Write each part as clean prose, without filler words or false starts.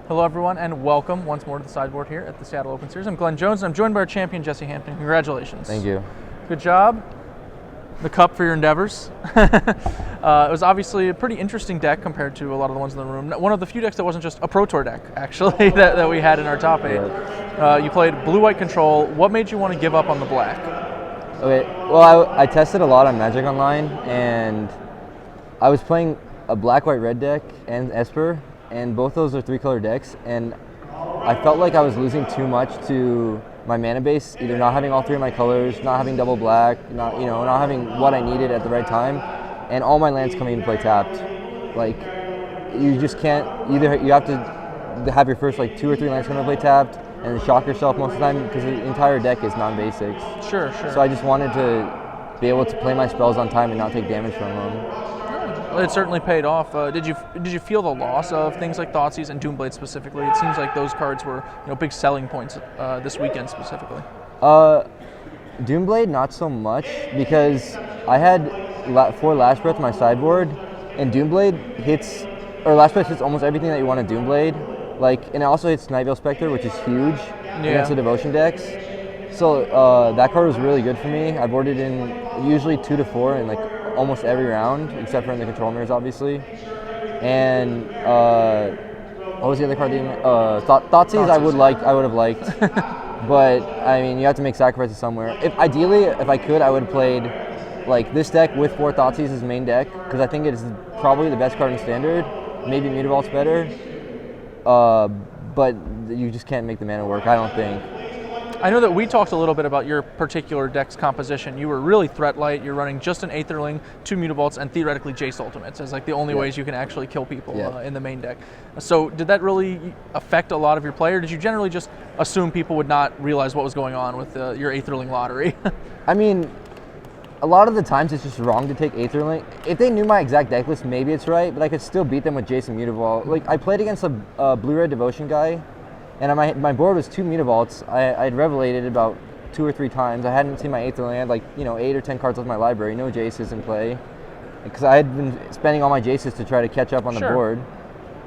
Hello everyone and welcome once more to the sideboard here at the Seattle Open Series. I'm Glenn Jones and I'm joined by our champion Jesse Hampton. Congratulations. Thank you. Good job. The cup for your endeavors. It was obviously a pretty interesting deck compared to a lot of the ones in the room. One of the few decks that wasn't just a Pro Tour deck, actually, that we had in our top 8. You played blue-white control. What made you want to give up on the black? Okay, well, I tested a lot on Magic Online, and I was playing a black-white-red deck and Esper, and both those are 3-color decks, and I felt like I was losing too much to my mana base, either not having all 3 of my colors, not having double black, not having what I needed at the right time, and all my lands coming into play tapped. Like, you just can't, either you have to have your first 2 or 3 lands come into play tapped, and then shock yourself most of the time, because the entire deck is non-basics. Sure. So I just wanted to be able to play my spells on time and not take damage from them. It certainly paid off. Did you feel the loss of things like Thoughtseize and Doomblade specifically? It seems like those cards were big selling points this weekend specifically. Doomblade not so much, because I had 4 Last Breath in my sideboard, and Doomblade Last Breath hits almost everything that you want to Doomblade. And it also hits Nightveil Spectre, which is huge against the Devotion decks. So that card was really good for me. I boarded in usually 2 to 4 in almost every round, except for in the control mirrors, obviously. And what was the other card? Thoughtseize. I would have liked, but I mean, you have to make sacrifices somewhere. Ideally, if I could, I would have played this deck with 4 Thoughtseize as main deck, because I think it is probably the best card in Standard. Maybe Mutavolt's better, but you just can't make the mana work, I don't think. I know that we talked a little bit about your particular deck's composition. You were really threat light. You're running just an Aetherling, 2 Mutavolts, and theoretically Jace Ultimates as the only ways you can actually kill people in the main deck. So did that really affect a lot of your play, or did you generally just assume people would not realize what was going on with your Aetherling lottery? I mean, a lot of the times it's just wrong to take Aetherling. If they knew my exact deck list, maybe it's right, but I could still beat them with Jace and Mutavault. I played against a blue-red Devotion guy, and my board was 2 Mutavaults. I had Revelated about 2 or 3 times. I hadn't seen my Aetherling. I had 8 or 10 cards left in my library. No Jaces in play, because I had been spending all my Jaces to try to catch up on the board.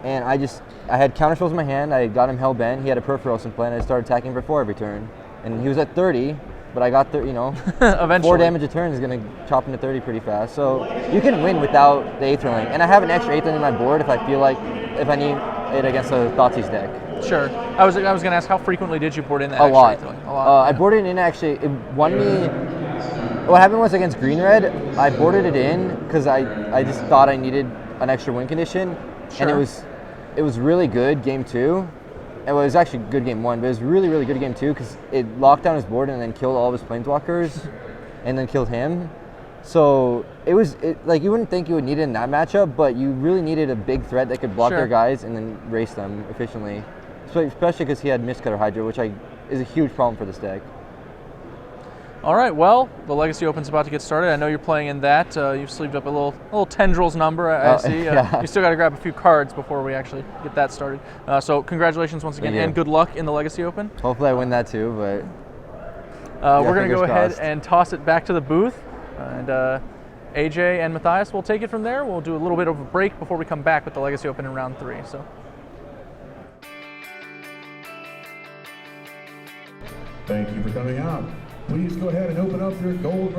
And I had counterspells in my hand. I got him hell-bent. He had a Purphoros in play, and I started attacking for 4 every turn. And he was at 30, but I got eventually 4 damage a turn is going to chop into 30 pretty fast. So you can win without the Aetherling. And I have an extra Aetherling in my board if I feel like I need it against a Thoughtseize deck. Sure. I was going to ask, how frequently did you board in that? A lot. I boarded it in, actually. It won me. What happened was against green-red, I boarded it in because I just thought I needed an extra win condition. Sure. And it was really good game 2. It was actually good game 1, but it was really, really good game 2 because it locked down his board and then killed all of his planeswalkers and then killed him. So you wouldn't think you would need it in that matchup, but you really needed a big threat that could block their guys and then race them efficiently. Especially because he had Mistcutter Hydra, which is a huge problem for this deck. All right, well, the Legacy Open's about to get started. I know you're playing in that. You've sleeved up a little Tendrils number, I see. You still got to grab a few cards before we actually get that started. So congratulations once again, and good luck in the Legacy Open. Hopefully I win that too, but we're going to go ahead and toss it back to the booth. And AJ and Matthias will take it from there. We'll do a little bit of a break before we come back with the Legacy Open in round 3. So. Thank you for coming out. Please go ahead and open up your gold